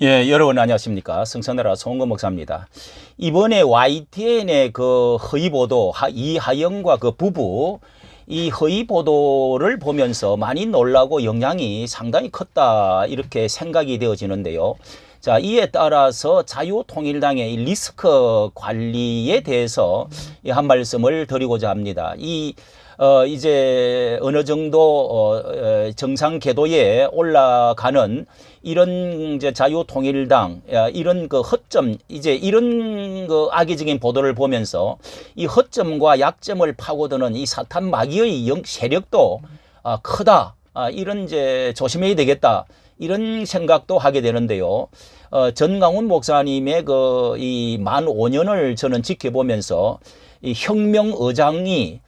예, 여러분 안녕하십니까. 성산나라 송은건 목사입니다. 이번에 YTN의 그 허위 보도, 이하영과 그 부부, 이 허위 보도를 보면서 많이 놀라고 영향이 상당히 컸다, 이렇게 생각이 되어지는데요. 자, 이에 따라서 자유통일당의 리스크 관리에 대해서 한 말씀을 드리고자 합니다. 이제 어느 정도 정상 궤도에 올라가는 이런 이제 자유통일당 이런 그 허점, 이제 이런 그 악의적인 보도를 보면서 이 허점과 약점을 파고드는 이 사탄 마귀의 세력도 크다, 이런 이제 조심해야 되겠다, 이런 생각도 하게 되는데요. 전강훈 목사님의 그 이 만 5년을 저는 지켜보면서 이 혁명의장이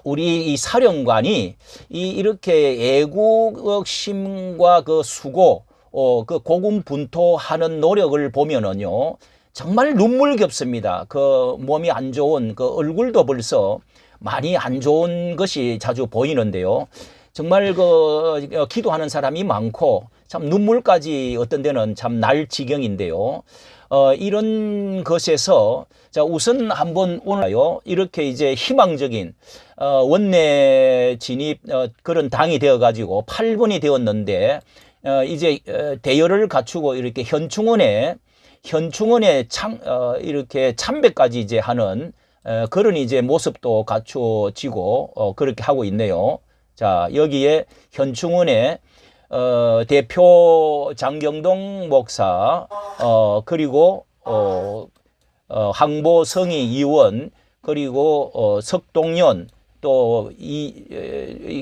우리 이 사령관이 이렇게 애국심과 그 수고, 그 고군분투하는 노력을 보면은요, 정말 눈물겹습니다. 그 몸이 안 좋은 그 얼굴도 벌써 많이 안 좋은 것이 자주 보이는데요. 정말 그 기도하는 사람이 많고 참 눈물까지 어떤 데는 참 날 지경인데요. 이런 것에서 자, 우선 한번 오늘요, 이렇게 이제 희망적인 원내 진입 그런 당이 되어 가지고 8번이 되었는데 이제 대열을 갖추고 이렇게 현충원에 이렇게 참배까지 이제 하는 그런 이제 모습도 갖추어지고 그렇게 하고 있네요. 자, 여기에 현충원에 대표 장경동 목사, 그리고 항보성의 의원, 그리고 석동연, 또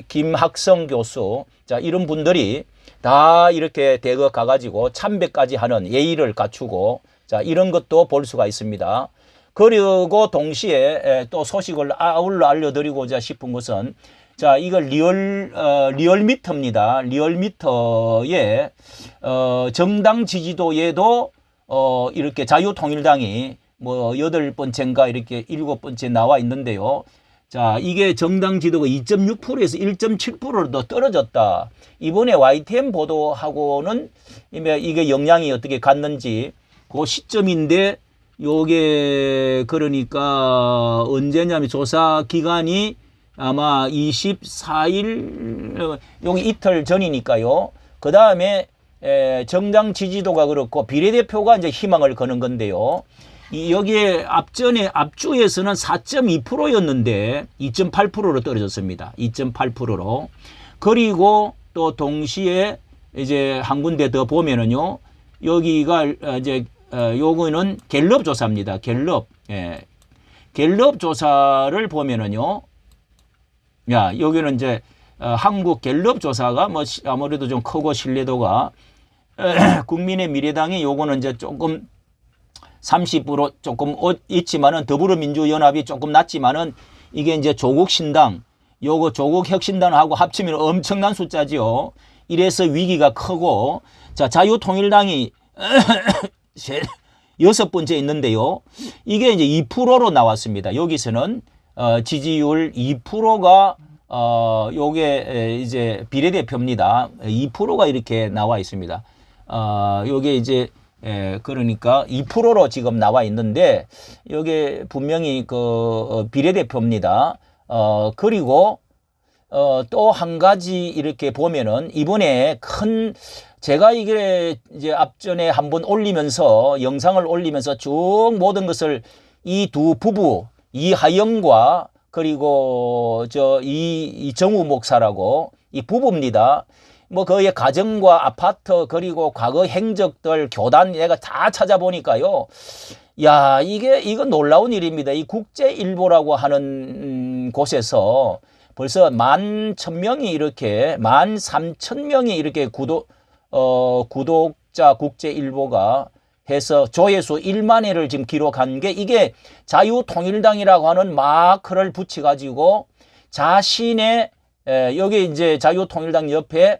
김학성 교수, 자, 이런 분들이 다 이렇게 대거 가가지고 참배까지 하는 예의를 갖추고, 자, 이런 것도 볼 수가 있습니다. 그리고 동시에 또 소식을 아울러 알려드리고자 싶은 것은, 자, 이거 리얼미터입니다. 리얼미터에 정당 지지도에도 이렇게 자유통일당이 뭐 8번째인가 이렇게 7번째 나와 있는데요. 자, 이게 정당 지도가 2.6%에서 1.7%로 더 떨어졌다. 이번에 YTN 보도하고는 이게 영향이 어떻게 갔는지 그 시점인데, 요게 그러니까 언제냐면 조사 기간이 아마 24일, 여기 이틀 전이니까요. 그 다음에 정당 지지도가 그렇고 비례대표가 이제 희망을 거는 건데요. 여기에 앞주에서는 4.2%였는데 2.8%로 떨어졌습니다. 2.8%로. 그리고 또 동시에 이제 한 군데 더 보면은요, 여기가 이제 요거는 갤럽 조사입니다. 갤럽. 갤럽 조사를 보면은요, 야, 여기는 이제 한국 갤럽 조사가 뭐 아무래도 좀 크고 신뢰도가 국민의 미래당이 요거는 이제 조금 30% 조금 있지만은 더불어민주연합이 조금 낮지만은 이게 이제 조국신당, 요거 조국혁신당하고 합치면 엄청난 숫자지요. 이래서 위기가 크고, 자, 자유통일당이 6번째 있는데요. 이게 이제 2%로 나왔습니다. 여기서는 지지율 2%가 요게 이제 비례대표입니다. 2%가 이렇게 나와 있습니다. 요게 이제 그러니까 2%로 지금 나와 있는데, 요게 분명히 그 비례대표입니다. 그리고 또 한 가지 이렇게 보면은 이번에 제가 이게 이제 앞전에 한번 올리면서 영상을 올리면서 쭉 모든 것을 이 두 부부, 이하영과 그리고 이정우 목사라고 이 부부입니다. 뭐 그의 가정과 아파트, 그리고 과거 행적들, 교단 내가 다 찾아보니까요. 야, 이거 놀라운 일입니다. 이 국제일보라고 하는 곳에서 벌써 11,000명이 이렇게 13,000명이 이렇게 구독자 국제일보가 해서 조회수 1만 회를 지금 기록한 게, 이게 자유통일당이라고 하는 마크를 붙여가지고 자신의 여기 이제 자유통일당 옆에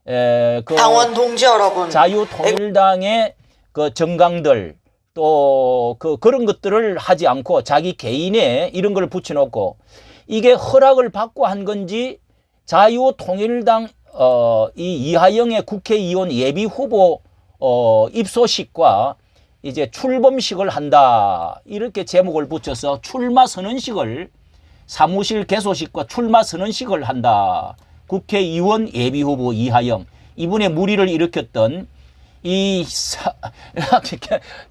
그 당원 동지 여러분, 자유통일당의 그 정강들 또 그런 것들을 하지 않고 자기 개인의 이런 걸 붙여놓고, 이게 허락을 받고 한 건지 자유통일당 이 이하영의 국회의원 예비 후보 입소식과 이제 출범식을 한다. 이렇게 제목을 붙여서 출마 선언식을 사무실 개소식과 출마 선언식을 한다. 국회의원 예비후보 이하영. 이분의 물의를 일으켰던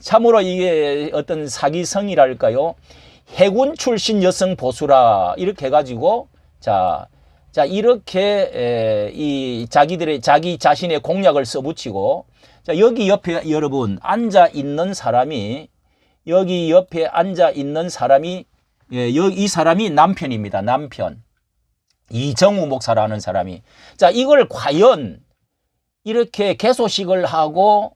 참으로 이게 어떤 사기성이랄까요? 해군 출신 여성 보수라 이렇게 해가지고 자 이렇게 이 자기 자신의 공약을 써붙이고 자 여기 옆에 여러분 앉아 있는 사람이 이 사람이 남편입니다. 남편 이정우 목사라는 사람이 자 이걸 과연 이렇게 개소식을 하고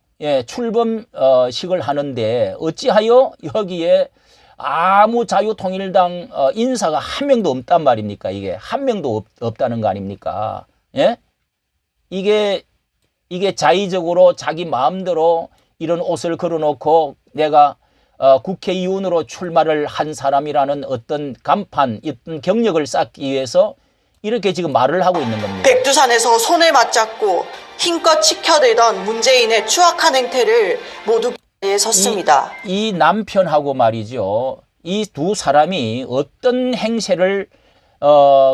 출범식을 하는데 어찌하여 여기에 아무 자유통일당 인사가 한 명도 없단 말입니까? 이게 한 명도 없다는 거 아닙니까? 예? 이게 자의적으로 자기 마음대로 이런 옷을 걸어놓고 내가 국회의원으로 출마를 한 사람이라는 어떤 간판, 어떤 경력을 쌓기 위해서 이렇게 지금 말을 하고 있는 겁니다. 백두산에서 손을 맞잡고 힘껏 지켜들던 문재인의 추악한 행태를 모두 에 섰습니다. 이 남편하고 말이죠. 이 두 사람이 어떤 행세를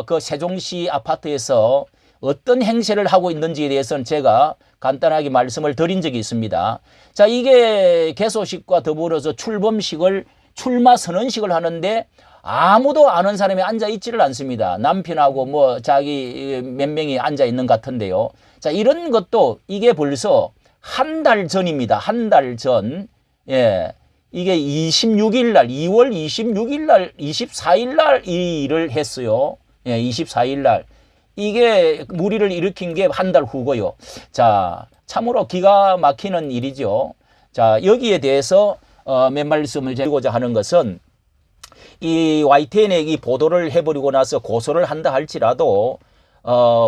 그 세종시 아파트에서 어떤 행세를 하고 있는지에 대해서는 제가 간단하게 말씀을 드린 적이 있습니다. 자, 이게 개소식과 더불어서 출마 선언식을 하는데 아무도 아는 사람이 앉아 있지를 않습니다. 남편하고 뭐 자기 몇 명이 앉아 있는 것 같은데요. 자, 이런 것도 이게 벌써 한 달 전입니다. 한 달 전. 예. 이게 26일 날, 2월 26일 날, 24일 날 이 일을 했어요. 예, 24일 날. 이게 무리를 일으킨 게 한 달 후고요. 자, 참으로 기가 막히는 일이죠. 자, 여기에 대해서 몇 말씀을 드리고자 하는 것은 이 YTN에 이 보도를 해버리고 나서 고소를 한다 할지라도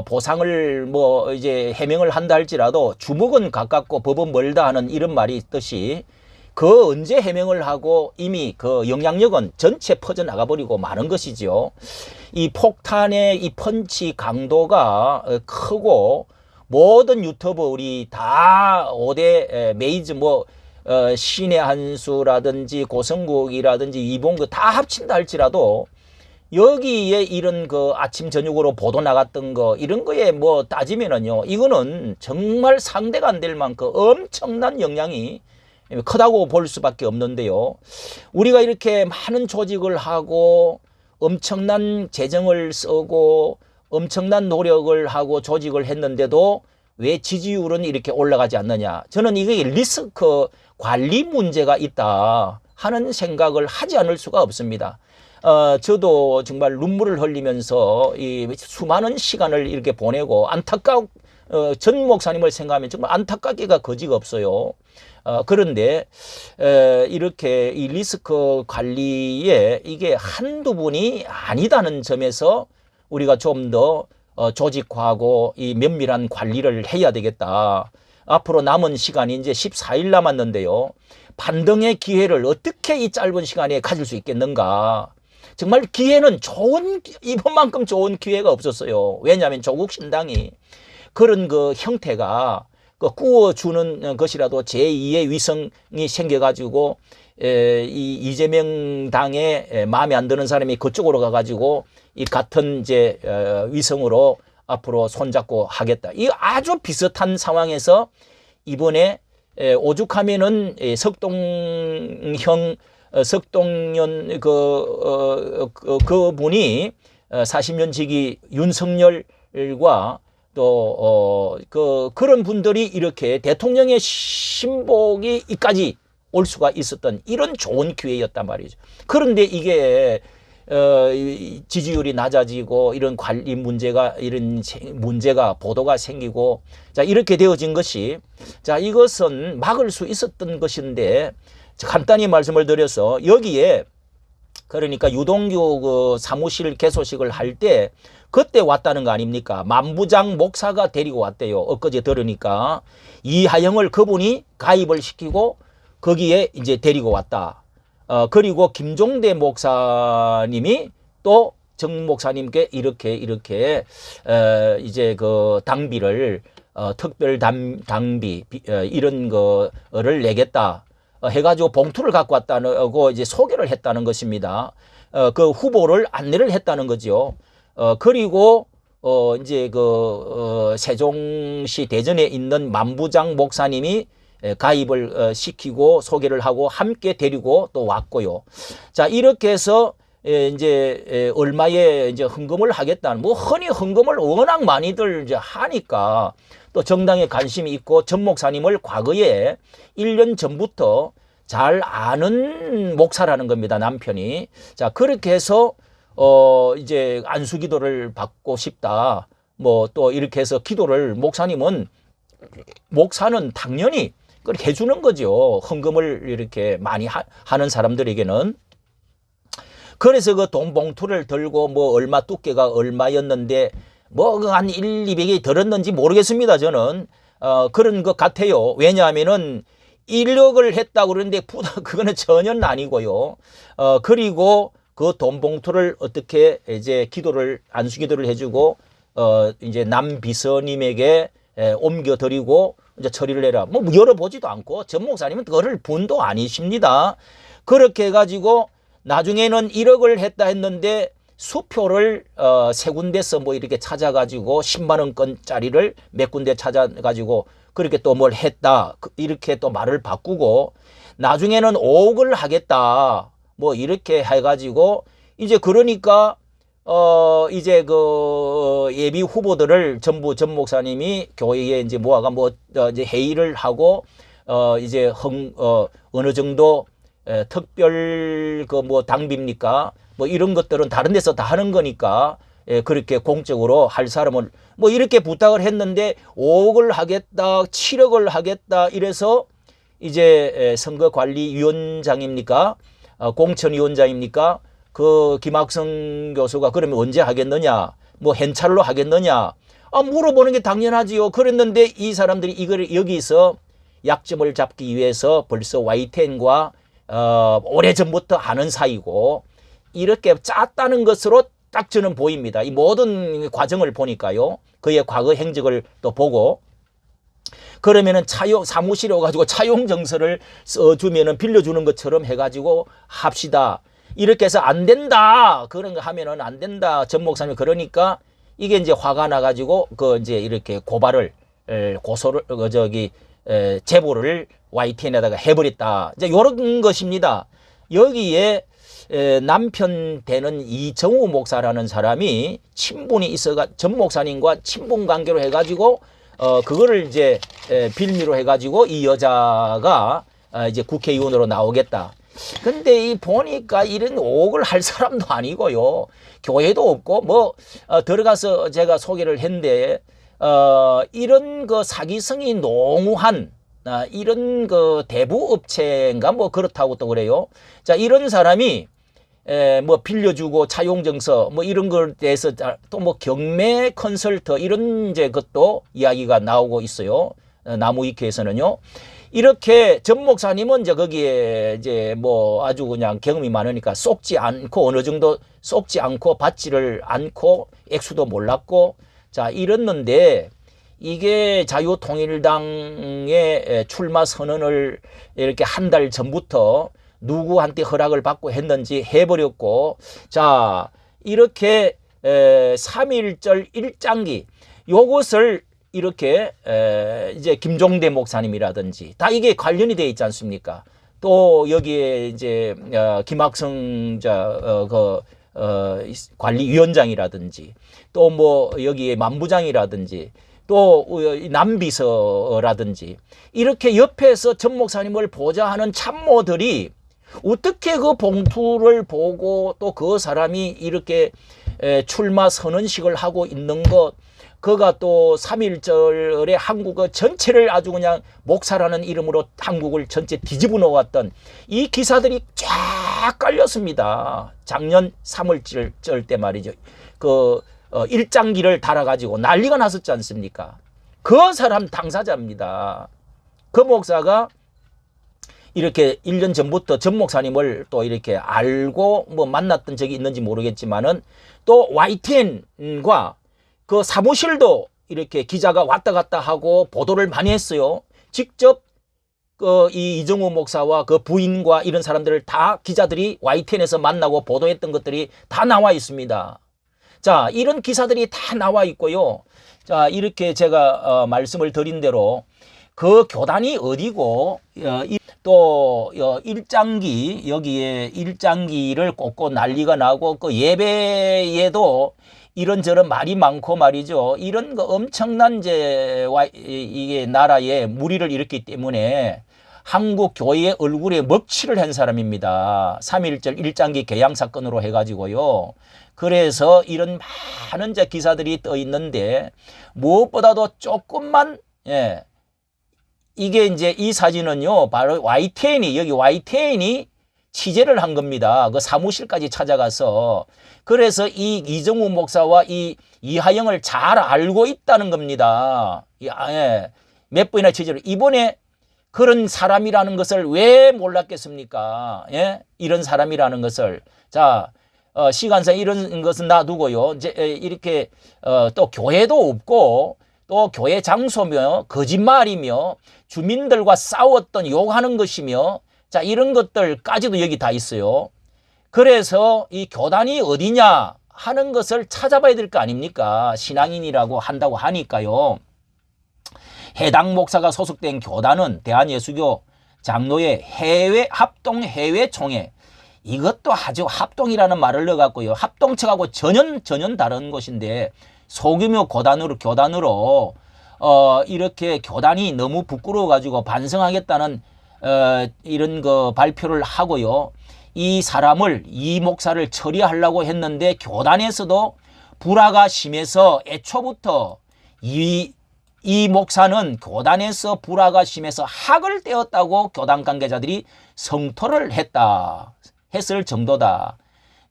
보상을 뭐 이제 해명을 한다 할지라도 주먹은 가깝고 법은 멀다 하는 이런 말이 있듯이 그 언제 해명을 하고 이미 그 영향력은 전체 퍼져나가 버리고 마는 것이죠. 이 폭탄의 이 펀치 강도가 크고 모든 유튜버 우리 다 5대 메이저 뭐 신의 한수라든지 고성국이라든지 이봉규 다 합친다 할지라도 여기에 이런 그 아침 저녁으로 보도 나갔던 거 이런 거에 뭐 따지면은요 이거는 정말 상대가 안 될 만큼 엄청난 영향이 크다고 볼 수밖에 없는데요. 우리가 이렇게 많은 조직을 하고 엄청난 재정을 쓰고 엄청난 노력을 하고 조직을 했는데도 왜 지지율은 이렇게 올라가지 않느냐. 저는 이게 리스크 관리 문제가 있다 하는 생각을 하지 않을 수가 없습니다. 저도 정말 눈물을 흘리면서 이 수많은 시간을 이렇게 보내고 전 목사님을 생각하면 정말 안타깝기가 거지가 없어요. 그런데 이렇게 이 리스크 관리에 이게 한두 분이 아니다는 점에서 우리가 좀 더 조직화하고 이 면밀한 관리를 해야 되겠다. 앞으로 남은 시간이 이제 14일 남았는데요. 반등의 기회를 어떻게 이 짧은 시간에 가질 수 있겠는가. 정말 기회는 이번만큼 좋은 기회가 없었어요. 왜냐하면 조국 신당이 그런 그 형태가 꾸어주는 것이라도 제2의 위성이 생겨가지고 이 이재명 당에 마음에 안 드는 사람이 그쪽으로 가가지고 이 같은 이제 위성으로 앞으로 손잡고 하겠다. 이 아주 비슷한 상황에서 이번에 오죽하면은 석동현 그분이 40년 지기 윤석열과 또 그런 분들이 이렇게 대통령의 신복이까지 올 수가 있었던 이런 좋은 기회였단 말이죠. 그런데 이게 지지율이 낮아지고 이런 관리 문제가 보도가 생기고 자 이렇게 되어진 것이 자 이것은 막을 수 있었던 것인데 간단히 말씀을 드려서 여기에 그러니까 유동규 그 사무실 개소식을 할 때 그때 왔다는 거 아닙니까? 만부장 목사가 데리고 왔대요. 엊그제 들으니까 이하영을 그분이 가입을 시키고 거기에 이제 데리고 왔다. 그리고 김종대 목사님이 또 정 목사님께 이렇게 이제 그 당비를 특별 당비 이런 거를 내겠다 해가지고 봉투를 갖고 왔다고 이제 소개를 했다는 것입니다. 그 후보를 안내를 했다는 거죠. 그리고 이제 세종시 대전에 있는 만부장 목사님이 가입을 시키고 소개를 하고 함께 데리고 또 왔고요. 자, 이렇게 해서 이제 얼마에 이제 헌금을 하겠다는, 뭐 흔히 헌금을 워낙 많이들 이제 하니까 또 정당에 관심이 있고 전 목사님을 과거에 1년 전부터 잘 아는 목사라는 겁니다, 남편이. 자, 그렇게 해서 이제 안수 기도를 받고 싶다. 뭐 또 이렇게 해서 기도를 목사는 당연히 그렇게 해주는 거죠. 헌금을 이렇게 많이 하는 사람들에게는. 그래서 그 돈 봉투를 들고 뭐 얼마 두께가 얼마였는데 뭐 한 1, 200이 들었는지 모르겠습니다. 저는 그런 것 같아요. 왜냐하면은 1억을 했다고 그러는데 그거는 전혀 아니고요. 그리고 그 돈 봉투를 어떻게 이제 안수 기도를 해주고 이제 남비서님에게 옮겨드리고 이제 처리를 해라. 뭐 열어보지도 않고 전 목사님은 그거를 분도 아니십니다. 그렇게 해가지고 나중에는 1억을 했다 했는데 수표를 세 군데서 뭐 이렇게 찾아가지고 10만 원권짜리를 몇 군데 찾아가지고 그렇게 또 뭘 했다 이렇게 또 말을 바꾸고 나중에는 5억을 하겠다 뭐 이렇게 해가지고 이제 그러니까 이제 그 예비 후보들을 전부 전 목사님이 교회에 이제 모아가 뭐 이제 회의를 하고 이제 어느 정도 특별 그 뭐 당비입니까? 뭐 이런 것들은 다른 데서 다 하는 거니까 그렇게 공적으로 할 사람은 뭐 이렇게 부탁을 했는데 5억을 하겠다, 7억을 하겠다 이래서 이제 선거관리위원장입니까? 공천위원장입니까? 그 김학성 교수가 그러면 언제 하겠느냐? 뭐 hen찰로 하겠느냐? 물어보는 게 당연하지요. 그랬는데 이 사람들이 이걸 여기서 약점을 잡기 위해서 벌써 YTN과 오래전부터 아는 사이고 이렇게 짰다는 것으로 딱 저는 보입니다. 이 모든 과정을 보니까요. 그의 과거 행적을 또 보고 그러면은 사무실에 와가지고 차용증서를 써주면은 빌려주는 것처럼 해가지고 합시다. 이렇게 해서 안 된다. 그런 거 하면은 안 된다. 전 목사님 그러니까 이게 이제 화가 나가지고 이제 이렇게 고소를 제보를 YTN에다가 해버렸다. 이제 이런 것입니다. 여기에 남편 되는 이정우 목사라는 사람이 친분이 있어가 전 목사님과 친분 관계로 해가지고 그거를 이제 빌미로 해가지고 이 여자가 이제 국회의원으로 나오겠다. 근데 이 보니까 이런 5억을 할 사람도 아니고요. 교회도 없고 뭐 들어가서 제가 소개를 했는데 이런 그 사기성이 농후한 이런 그 대부업체인가 뭐 그렇다고 또 그래요. 자, 이런 사람이 뭐 빌려주고 차용증서 뭐 이런 거에 대해서 또 뭐 경매 컨설터 이런 이제 것도 이야기가 나오고 있어요. 나무위키에서는요. 이렇게 전 목사님은 이제 거기에 이제 뭐 아주 그냥 경험이 많으니까 속지 않고 어느 정도 속지 않고 받지를 않고 액수도 몰랐고 자 이랬는데 이게 자유통일당의 출마 선언을 이렇게 한 달 전부터 누구한테 허락을 받고 했는지 해버렸고 자 이렇게 3.1절 일장기 요것을 이렇게 이제 김종대 목사님이라든지 다 이게 관련이 되어 있지 않습니까? 또 여기에 이제 김학성 관리위원장이라든지 또 뭐 여기에 만부장이라든지 또 남비서라든지 이렇게 옆에서 전 목사님을 보좌하는 참모들이 어떻게 그 봉투를 보고 또 그 사람이 이렇게 출마 선언식을 하고 있는 것 그가 또 3.1절에 한국어 전체를 아주 그냥 목사라는 이름으로 한국을 전체 뒤집어 놓았던 이 기사들이 쫙 깔렸습니다. 작년 3월절 때 말이죠. 일장기를 달아가지고 난리가 났었지 않습니까? 그 사람 당사자입니다. 그 목사가 이렇게 1년 전부터 전 목사님을 또 이렇게 알고 뭐 만났던 적이 있는지 모르겠지만은 또 YTN과 그 사무실도 이렇게 기자가 왔다 갔다 하고 보도를 많이 했어요. 직접 이 이정우 목사와 그 부인과 이런 사람들을 다 기자들이 YTN에서 만나고 보도했던 것들이 다 나와 있습니다. 자, 이런 기사들이 다 나와 있고요. 자, 이렇게 제가 말씀을 드린 대로 그 교단이 어디고 또 일장기, 여기에 일장기를 꽂고 난리가 나고 그 예배에도 이런저런 말이 많고 말이죠. 이런 거 엄청난 이게 나라에 무리를 일으켰기 때문에 한국 교회의 얼굴에 먹칠을 한 사람입니다. 3.1절 일장기 개양 사건으로 해가지고요. 그래서 이런 많은 기사들이 떠 있는데 무엇보다도 조금만 이게 이제 이 사진은요, 바로 여기 YTN이 취재를 한 겁니다. 그 사무실까지 찾아가서. 그래서 이 이정우 목사와 이 이하영을 잘 알고 있다는 겁니다. 몇 번이나 취재를. 이번에 그런 사람이라는 것을 왜 몰랐겠습니까? 이런 사람이라는 것을. 자, 시간상 이런 것은 놔두고요. 이제 이렇게 또 교회도 없고 또 교회 장소며 거짓말이며 주민들과 싸웠던 욕하는 것이며 자, 이런 것들까지도 여기 다 있어요. 그래서 이 교단이 어디냐 하는 것을 찾아봐야 될 거 아닙니까? 신앙인이라고 한다고 하니까요. 해당 목사가 소속된 교단은 대한예수교 장로회 합동해외총회, 이것도 아주 합동이라는 말을 넣어갖고요. 합동측하고 전혀 다른 것인데 소규모 교단으로 이렇게 교단이 너무 부끄러워가지고 반성하겠다는 이런 발표를 하고요. 이 목사를 처리하려고 했는데 교단에서도 불화가 심해서 애초부터 이 목사는 교단에서 불화가 심해서 학을 떼었다고 교단 관계자들이 성토를 했을 정도다.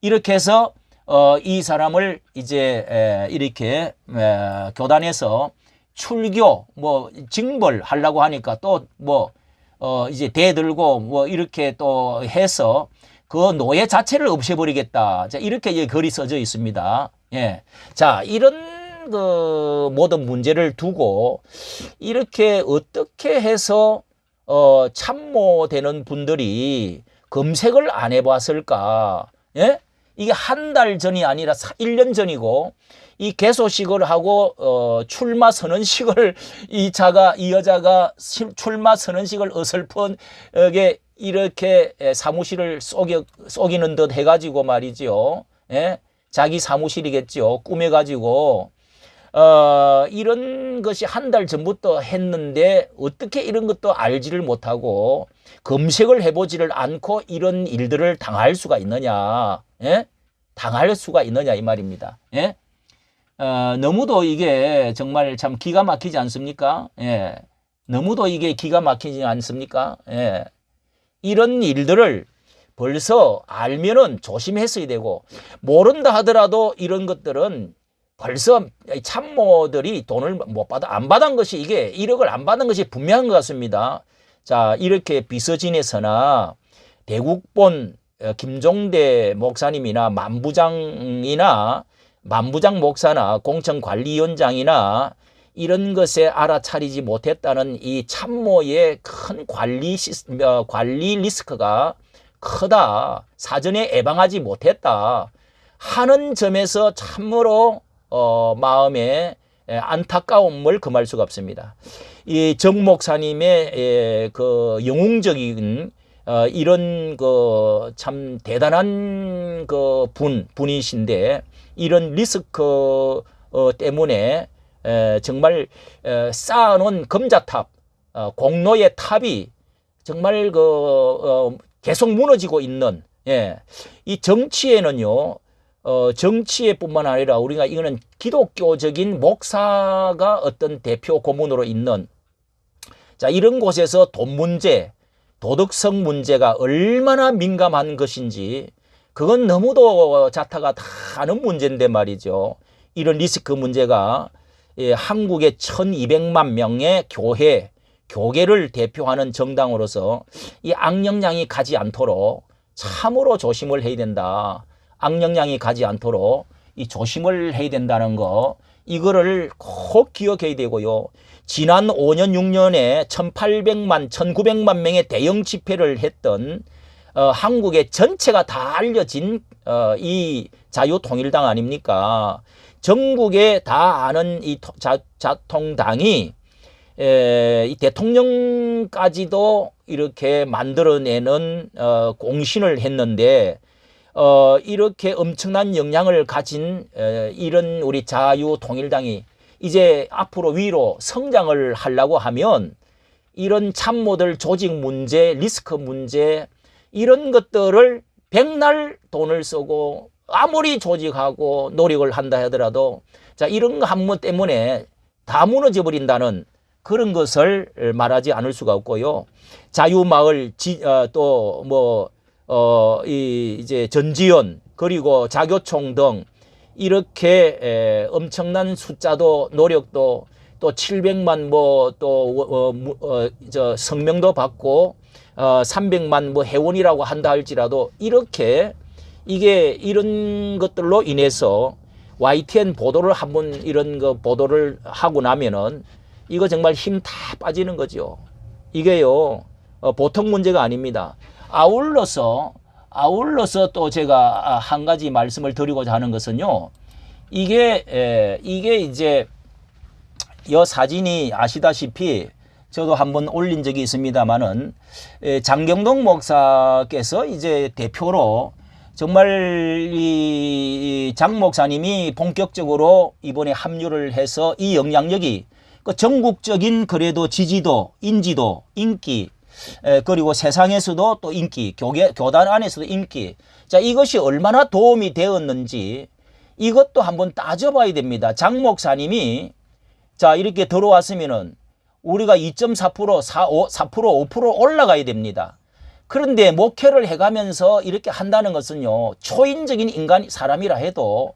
이렇게 해서 이 사람을 이제 이렇게 교단에서 출교 징벌하려고 하니까 또 이제 대들고 이렇게 또 해서 그 노예 자체를 없애버리겠다. 자, 이렇게 글이 써져 있습니다. 자, 이런 모든 문제를 두고 이렇게 어떻게 해서 참모되는 분들이 검색을 안 해봤을까? 이게 한 달 전이 아니라 1년 전이고 이 개소식을 하고 출마 선언식을 이 여자가 출마 선언식을 어설프게 이렇게 사무실을 속이는 듯 해가지고 말이죠. 자기 사무실이겠죠. 꾸며가지고 이런 것이 한 달 전부터 했는데 어떻게 이런 것도 알지를 못하고 검색을 해보지를 않고 이런 일들을 당할 수가 있느냐? 당할 수가 있느냐 이 말입니다. 너무도 이게 정말 참 기가 막히지 않습니까? 너무도 이게 기가 막히지 않습니까? 이런 일들을 벌써 알면은 조심했어야 되고 모른다 하더라도 이런 것들은 벌써 참모들이 돈을 안 받은 것이 이게 1억을 안 받은 것이 분명한 것 같습니다. 자, 이렇게 비서진에서나 대국본 김종대 목사님이나 만부장 목사나 공천관리위원장이나 이런 것에 알아차리지 못했다는 이 참모의 큰 관리 리스크가 크다. 사전에 예방하지 못했다 하는 점에서 참으로 마음에 안타까움을 금할 수가 없습니다. 이 정 목사님의 그 영웅적인 이런 참 대단한 분이신데 이런 리스크 때문에 정말 쌓아놓은 금자탑, 공로의 탑이 정말 계속 무너지고 있는 이 정치에는요. 정치에뿐만 아니라 우리가 이거는 기독교적인 목사가 어떤 대표 고문으로 있는 자 이런 곳에서 돈 문제, 도덕성 문제가 얼마나 민감한 것인지 그건 너무도 자타가 다 아는 문제인데 말이죠. 이런 리스크 문제가 한국의 1200만 명의 교계를 대표하는 정당으로서 이 악영향이 가지 않도록 참으로 조심을 해야 된다. 악영향이 가지 않도록 이 조심을 해야 된다는 거 이거를 꼭 기억해야 되고요. 지난 5년 6년에 1800만 1900만 명의 대형 집회를 했던 한국의 전체가 다 알려진 이 자유통일당 아닙니까? 전국에 다 아는 이 자통당이 이 대통령까지도 이렇게 만들어내는 공신을 했는데 이렇게 엄청난 영향을 가진 이런 우리 자유통일당이 이제 앞으로 위로 성장을 하려고 하면 이런 참모들 조직 문제, 리스크 문제 이런 것들을 백날 돈을 쓰고 아무리 조직하고 노력을 한다 하더라도 자 이런 거 한 번 때문에 다 무너져 버린다는 그런 것을 말하지 않을 수가 없고요. 자유마을 또 뭐 이제 전지현 그리고 자교총 등 이렇게 엄청난 숫자도 노력도 또 700만 뭐 또 저 성명도 받고 300만 뭐 회원이라고 한다 할지라도 이렇게 이게 이런 것들로 인해서 YTN 보도를 한번 이런 거 보도를 하고 나면은 이거 정말 힘 다 빠지는 거죠. 이게요 보통 문제가 아닙니다. 아울러서 또 제가 한 가지 말씀을 드리고자 하는 것은요. 이게 이제 이 사진이 아시다시피 저도 한번 올린 적이 있습니다만은 장경동 목사께서 이제 대표로 정말 이 장 목사님이 본격적으로 이번에 합류를 해서 이 영향력이 그 전국적인 그래도 지지도, 인지도, 인기 그리고 세상에서도 또 인기, 교단 안에서도 인기. 자, 이것이 얼마나 도움이 되었는지 이것도 한번 따져봐야 됩니다. 장 목사님이 자, 이렇게 들어왔으면은 우리가 2.4%, 4%, 5% 올라가야 됩니다. 그런데 목회를 해가면서 이렇게 한다는 것은요, 초인적인 인간, 사람이라 해도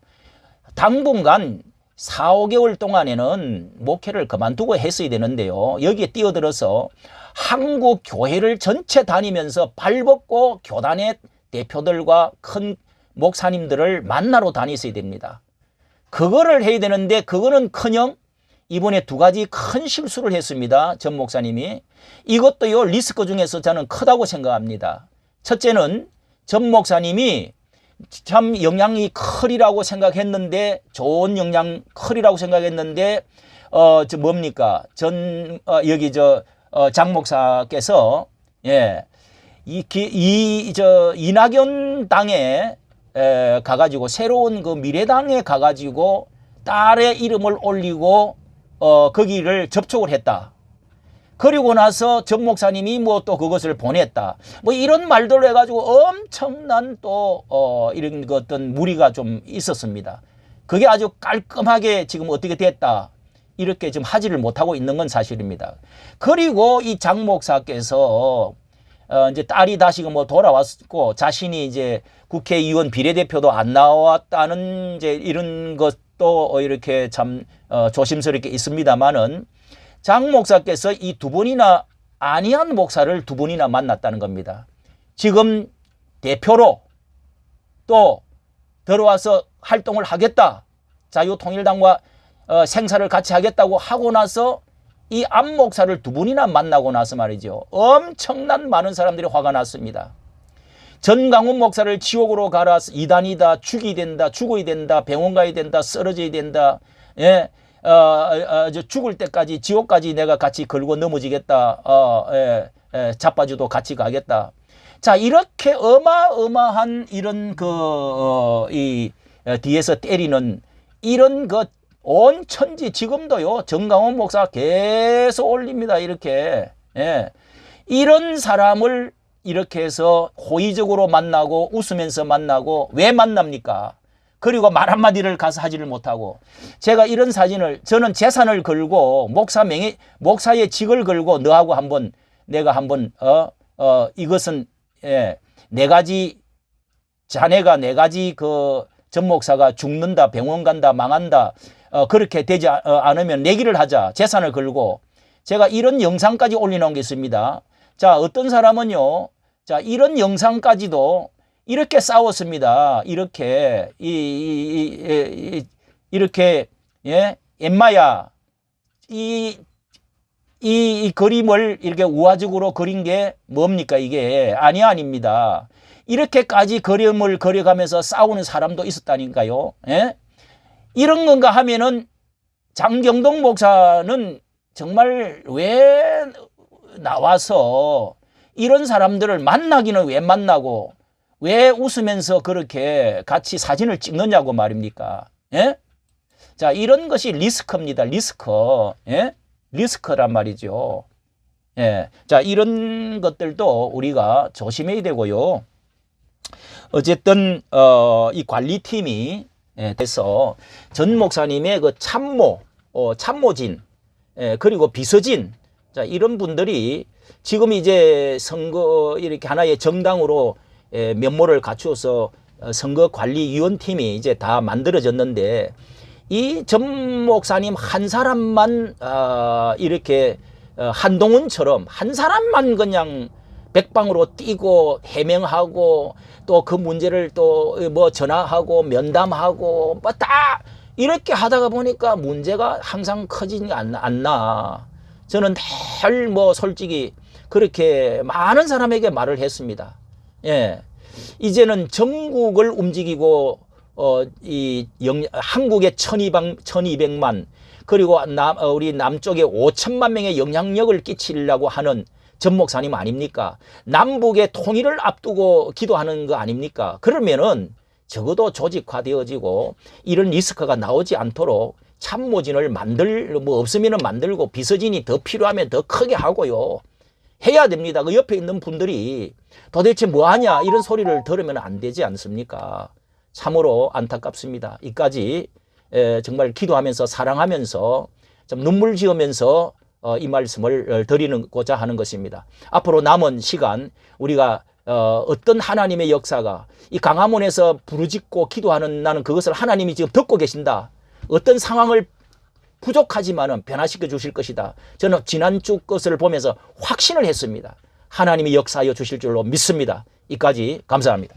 당분간 4, 5개월 동안에는 목회를 그만두고 했어야 되는데요. 여기에 뛰어들어서 한국 교회를 전체 다니면서 발벗고 교단의 대표들과 큰 목사님들을 만나러 다녔어야 됩니다. 그거를 해야 되는데 그거는커녕 이번에 두 가지 큰 실수를 했습니다. 전 목사님이. 이것도요 리스크 중에서 저는 크다고 생각합니다. 첫째는 전 목사님이 참 영향이 크리라고 생각했는데 좋은 영향 크리라고 생각했는데 저 뭡니까 여기 장 목사께서 이낙연 당에 가가지고 새로운 그 미래당에 가가지고 딸의 이름을 올리고 거기를 접촉을 했다. 그리고 나서 전 목사님이 뭐 또 그것을 보냈다. 뭐 이런 말들로 해가지고 엄청난 또 이런 어떤 무리가 좀 있었습니다. 그게 아주 깔끔하게 지금 어떻게 됐다. 이렇게 지금 하지를 못하고 있는 건 사실입니다. 그리고 이 장 목사께서 이제 딸이 다시 뭐 돌아왔고 자신이 이제 국회의원 비례대표도 안 나왔다는 이제 이런 것도 이렇게 참 조심스럽게 있습니다만은 장 목사께서 이 두 번이나 안희안 목사를 두 번이나 만났다는 겁니다. 지금 대표로 또 들어와서 활동을 하겠다. 자유통일당과 생사를 같이 하겠다고 하고 나서 이 안 목사를 두 번이나 만나고 나서 말이죠. 엄청난 많은 사람들이 화가 났습니다. 전강훈 목사를 지옥으로 가라, 이단이다, 죽어야 된다, 병원 가야 된다, 쓰러져야 된다. 예. 죽을 때까지 지옥까지 내가 같이 걸고 넘어지겠다. 자빠져도 같이 가겠다. 자, 이렇게 어마어마한 이런 뒤에서 때리는 이런 온 천지 지금도요. 정강훈 목사 계속 올립니다. 이렇게. 이런 사람을 이렇게 해서 호의적으로 만나고 웃으면서 만나고 왜 만납니까? 그리고 말 한마디를 가서 하지를 못하고 제가 이런 사진을 저는 재산을 걸고 목사의 직을 걸고 너하고 내가 한번 이것은 네 가지 자네가 네 가지 전 목사가 죽는다 병원 간다 망한다 그렇게 되지 않으면 내기를 하자 재산을 걸고 제가 이런 영상까지 올려놓은 게 있습니다. 자 어떤 사람은요 자 이런 영상까지도 이렇게 싸웠습니다. 이렇게 예, 엠마야, 이 그림을 이렇게 우화적으로 그린 게 뭡니까 이게? 아닙니다. 이렇게까지 그림을 그려가면서 싸우는 사람도 있었다니까요. 예? 이런 건가 하면은 장경동 목사는 정말 왜 나와서 이런 사람들을 만나기는 왜 만나고 왜 웃으면서 그렇게 같이 사진을 찍느냐고 말입니까? 예? 자, 이런 것이 리스크입니다. 리스크. 예? 리스크란 말이죠. 예. 자, 이런 것들도 우리가 조심해야 되고요. 어쨌든 이 관리팀이 돼서 전 목사님의 그 참모진, 그리고 비서진, 자, 이런 분들이 지금 이제 선거 이렇게 하나의 정당으로 면모를 갖추어서 선거관리위원팀이 이제 다 만들어졌는데 이 전 목사님 한 사람만 이렇게 한동훈처럼 한 사람만 그냥 백방으로 뛰고 해명하고 또 그 문제를 또 뭐 전화하고 면담하고 뭐 다 이렇게 하다가 보니까 문제가 항상 커지지 않나. 저는 늘 뭐 솔직히 그렇게 많은 사람에게 말을 했습니다. 예. 이제는 전국을 움직이고 한국에 1200만 그리고 우리 남쪽에 5천만 명의 영향력을 끼치려고 하는 전 목사님 아닙니까? 남북의 통일을 앞두고 기도하는 거 아닙니까? 그러면은 적어도 조직화되어지고 이런 리스크가 나오지 않도록 참모진을 없으면은 만들고 비서진이 더 필요하면 더 크게 하고요. 해야 됩니다. 그 옆에 있는 분들이 도대체 뭐 하냐 이런 소리를 들으면 안 되지 않습니까? 참으로 안타깝습니다. 이까지 정말 기도하면서 사랑하면서 좀 눈물 지으면서 이 말씀을 드리고자 하는 것입니다. 앞으로 남은 시간 우리가 어떤 하나님의 역사가 이 강화문에서 부르짖고 기도하는 나는 그것을 하나님이 지금 듣고 계신다. 어떤 상황을 부족하지만은 변화시켜 주실 것이다. 저는 지난주 것을 보면서 확신을 했습니다. 하나님이 역사하여 주실 줄로 믿습니다. 이까지 감사합니다.